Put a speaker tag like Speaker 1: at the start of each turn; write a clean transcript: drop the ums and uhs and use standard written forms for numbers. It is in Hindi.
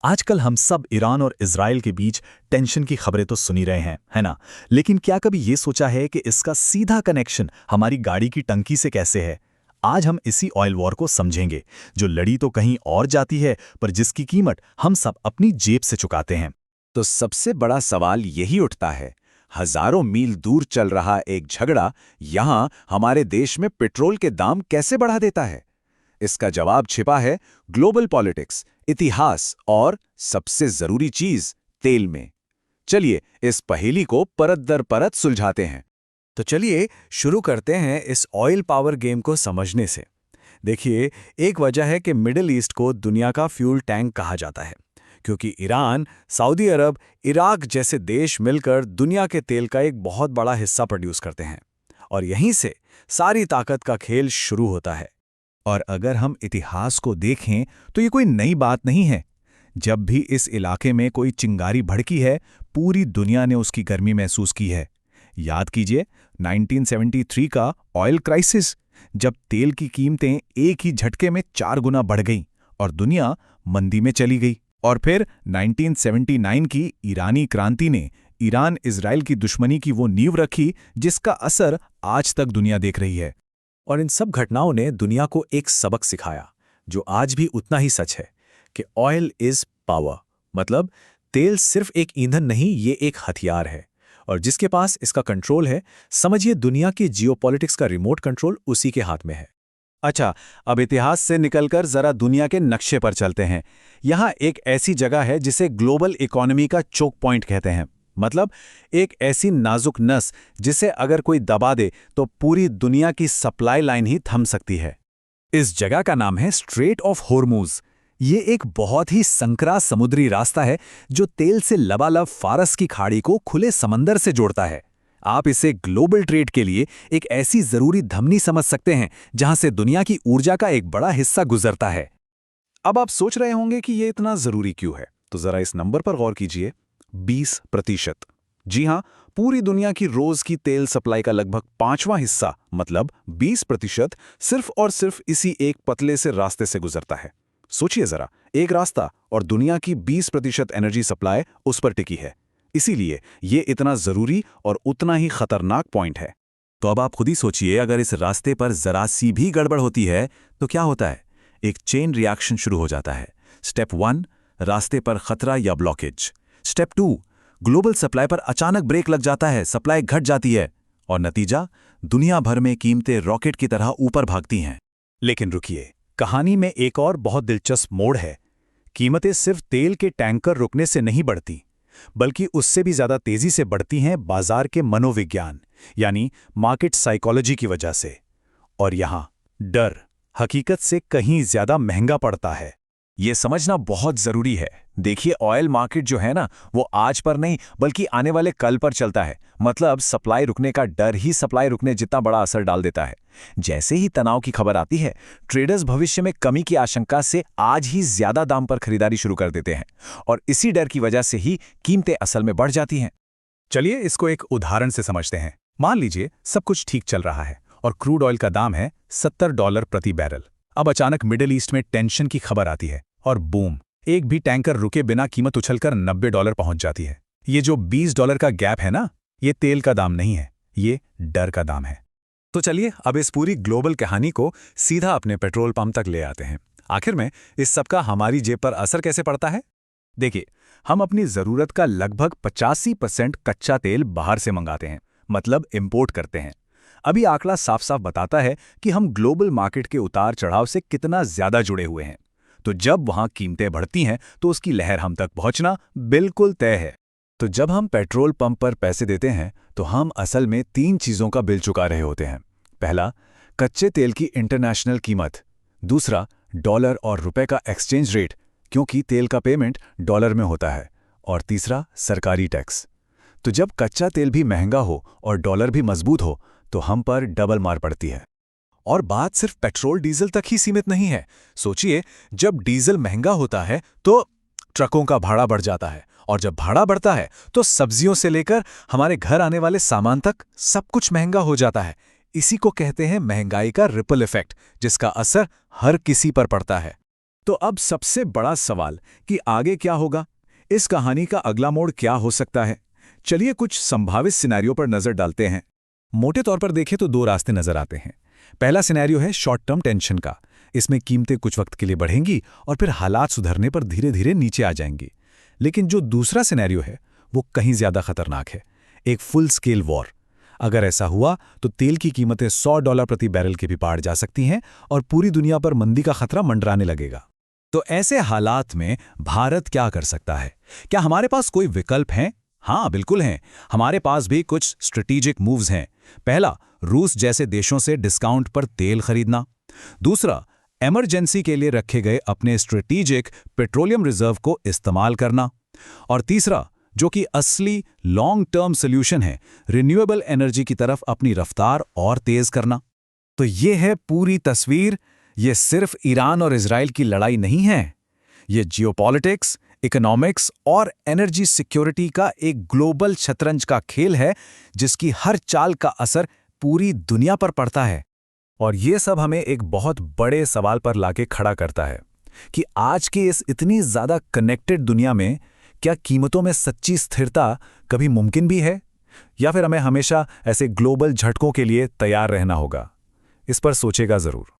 Speaker 1: आजकल हम सब ईरान और इजराइल के बीच टेंशन की खबरें तो सुन ही रहे हैं, है ना? लेकिन क्या कभी ये सोचा है कि इसका सीधा कनेक्शन हमारी गाड़ी की टंकी से कैसे है? आज हम इसी ऑयल वॉर को समझेंगे, जो लड़ी तो कहीं और जाती है, पर जिसकी कीमत हम सब अपनी जेब से चुकाते हैं।
Speaker 2: तो सबसे बड़ा सवाल यही उठता है, हजारों मील दूर चल रहा एक झगड़ा यहां हमारे देश में पेट्रोल के दाम कैसे बढ़ा देता है? इसका जवाब छिपा है ग्लोबल पॉलिटिक्स, इतिहास और सबसे जरूरी चीज तेल में। चलिए इस पहेली को परत दर परत सुलझाते हैं।
Speaker 3: तो चलिए शुरू करते हैं इस ऑयल पावर गेम को समझने से। देखिए, एक वजह है कि मिडिल ईस्ट को दुनिया का फ्यूल टैंक कहा जाता है, क्योंकि ईरान, सऊदी अरब, इराक जैसे देश मिलकर दुनिया के तेल का एक बहुत बड़ा हिस्सा प्रोड्यूस करते हैं और यहीं से सारी ताकत का खेल शुरू होता है।
Speaker 4: और अगर हम इतिहास को देखें तो ये कोई नई बात नहीं है। जब भी इस इलाके में कोई चिंगारी भड़की है, पूरी दुनिया ने उसकी गर्मी महसूस की है। याद कीजिए 1973 का ऑयल क्राइसिस, जब तेल की कीमतें एक ही झटके में 4 गुना बढ़ गईं और दुनिया मंदी में चली गई। और फिर 1979 की ईरानी क्रांति ने ईरान इजराइल की दुश्मनी की वो नींव रखी जिसका असर आज तक दुनिया देख रही है।
Speaker 3: और इन सब घटनाओं ने दुनिया को एक सबक सिखाया, जो आज भी उतना ही सच है, कि ऑयल इज पावर। मतलब तेल सिर्फ एक ईंधन नहीं, ये एक हथियार है, और जिसके पास इसका कंट्रोल है, समझिए दुनिया की जियोपॉलिटिक्स का रिमोट कंट्रोल उसी के हाथ में है।
Speaker 4: अच्छा, अब इतिहास से निकलकर जरा दुनिया के नक्शे पर चलते हैं। यहाँ एक ऐसी जगह है जिसे ग्लोबल इकोनॉमी का चोक पॉइंट कहते हैं। मतलब एक ऐसी नाजुक नस जिसे अगर कोई दबा दे तो पूरी दुनिया की सप्लाई लाइन ही थम सकती है। इस जगह का नाम है स्ट्रेट ऑफ होर्मुज। ये एक बहुत ही संकरा समुद्री रास्ता है जो तेल से लबालब फारस की खाड़ी को खुले समंदर से जोड़ता है। आप इसे ग्लोबल ट्रेड के लिए एक ऐसी जरूरी धमनी समझ सकते हैं जहां से दुनिया की ऊर्जा का एक बड़ा हिस्सा गुजरता है। अब आप सोच रहे होंगे कि ये इतना जरूरी क्यों है, तो जरा इस नंबर पर गौर कीजिए, 20%। जी हां, पूरी दुनिया की रोज की तेल सप्लाई का लगभग 5वां हिस्सा, मतलब 20%, सिर्फ और सिर्फ इसी एक पतले से रास्ते से गुजरता है। सोचिए जरा, एक रास्ता और दुनिया की 20% एनर्जी सप्लाई उस पर टिकी है। इसीलिए ये इतना जरूरी और उतना ही खतरनाक पॉइंट है। तो अब आप खुद ही सोचिए, अगर इस रास्ते पर जरा सी भी गड़बड़ होती है तो क्या होता है? एक चेन रिएक्शन शुरू हो जाता है। स्टेप 1, रास्ते पर खतरा या ब्लॉकेज। स्टेप 2, ग्लोबल सप्लाई पर अचानक ब्रेक लग जाता है, सप्लाई घट जाती है और नतीजा, दुनिया भर में कीमतें रॉकेट की तरह ऊपर भागती हैं।
Speaker 3: लेकिन रुकिए, कहानी में एक और बहुत दिलचस्प मोड़ है। कीमतें सिर्फ तेल के टैंकर रुकने से नहीं बढ़ती, बल्कि उससे भी ज्यादा तेजी से बढ़ती हैं बाजार के मनोविज्ञान, यानी मार्केट साइकोलॉजी की वजह से। और यहां डर हकीकत से कहीं ज्यादा महंगा पड़ता है।
Speaker 2: ये समझना बहुत जरूरी है। देखिए, ऑयल मार्केट जो है ना, वो आज पर नहीं बल्कि आने वाले कल पर चलता है। मतलब सप्लाई रुकने का डर ही सप्लाई रुकने जितना बड़ा असर डाल देता है। जैसे ही तनाव की खबर आती है, ट्रेडर्स भविष्य में कमी की आशंका से आज ही ज्यादा दाम पर खरीदारी शुरू कर देते हैं और इसी डर की वजह से ही कीमतें असल में बढ़ जाती हैं।
Speaker 3: चलिए इसको एक उदाहरण से समझते हैं। मान लीजिए सब कुछ ठीक चल रहा है और क्रूड ऑयल का दाम है $70 प्रति बैरल। अब अचानक मिडिल ईस्ट में टेंशन की खबर आती है और बूम, एक भी टैंकर रुके बिना कीमत उछलकर $90 पहुंच जाती है। ये जो $20 का गैप है ना, ये तेल का दाम नहीं है, ये डर का दाम है। तो चलिए अब इस पूरी ग्लोबल कहानी को सीधा अपने पेट्रोल पंप तक ले आते हैं। आखिर में इस सब का हमारी जेब पर असर कैसे पड़ता है? देखिए, हम अपनी जरूरत का लगभग 85% कच्चा तेल बाहर से मंगाते हैं, मतलब इंपोर्ट करते हैं। अभी आंकड़ा साफ साफ बताता है कि हम ग्लोबल मार्केट के उतार चढ़ाव से कितना ज्यादा जुड़े हुए हैं। तो जब वहां कीमतें बढ़ती हैं तो उसकी लहर हम तक पहुंचना बिल्कुल तय है। तो जब हम पेट्रोल पंप पर पैसे देते हैं तो हम असल में 3 चीजों का बिल चुका रहे होते हैं। पहला, कच्चे तेल की इंटरनेशनल कीमत। दूसरा, डॉलर और रुपए का एक्सचेंज रेट, क्योंकि तेल का पेमेंट डॉलर में होता है। और तीसरा, सरकारी टैक्स। तो जब कच्चा तेल भी महंगा हो और डॉलर भी मजबूत हो तो हम पर डबल मार पड़ती है। और बात सिर्फ पेट्रोल डीजल तक ही सीमित नहीं है। सोचिए, जब डीजल महंगा होता है तो ट्रकों का भाड़ा बढ़ जाता है, और जब भाड़ा बढ़ता है तो सब्जियों से लेकर हमारे घर आने वाले सामान तक सब कुछ महंगा हो जाता है। इसी को कहते हैं महंगाई का रिपल इफेक्ट, जिसका असर हर किसी पर पड़ता है।
Speaker 2: तो अब सबसे बड़ा सवाल कि आगे क्या होगा, इस कहानी का अगला मोड़ क्या हो सकता है। चलिए कुछ संभावित सिनेरियो पर नजर डालते हैं।
Speaker 3: मोटे तौर पर देखें तो दो रास्ते नजर आते हैं। पहला सिनेरियो है शॉर्ट टर्म टेंशन का। इसमें कीमतें कुछ वक्त के लिए बढ़ेंगी और फिर हालात सुधरने पर धीरे धीरे नीचे आ जाएंगी। लेकिन जो दूसरा सिनेरियो है वो कहीं ज्यादा खतरनाक है, एक फुल स्केल वॉर। अगर ऐसा हुआ तो तेल की कीमतें $100 प्रति बैरल के भी पार जा सकती हैं और पूरी दुनिया पर मंदी का खतरा मंडराने लगेगा।
Speaker 4: तो ऐसे हालात में भारत क्या कर सकता है? क्या हमारे पास कोई विकल्प हैं? हाँ, बिल्कुल हैं। हमारे पास भी कुछ स्ट्रेटेजिक मूव्स हैं। पहला, रूस जैसे देशों से डिस्काउंट पर तेल खरीदना। दूसरा, इमरजेंसी के लिए रखे गए अपने स्ट्रेटेजिक पेट्रोलियम रिजर्व को इस्तेमाल करना। और तीसरा, जो कि असली लॉन्ग टर्म सॉल्यूशन है, रिन्यूएबल एनर्जी की तरफ अपनी रफ्तार और तेज करना। तो ये है पूरी तस्वीर। ये सिर्फ ईरान और इजराइल की लड़ाई नहीं है। ये जियोपॉलिटिक्स, इकोनॉमिक्स और एनर्जी सिक्योरिटी का एक ग्लोबल शतरंज का खेल है, जिसकी हर चाल का असर पूरी दुनिया पर पड़ता है।
Speaker 3: और ये सब हमें एक बहुत बड़े सवाल पर लाके खड़ा करता है कि आज की इस इतनी ज्यादा कनेक्टेड दुनिया में क्या कीमतों में सच्ची स्थिरता कभी मुमकिन भी है, या फिर हमें हमेशा ऐसे ग्लोबल झटकों के लिए तैयार रहना होगा। इस पर सोचेगा जरूर।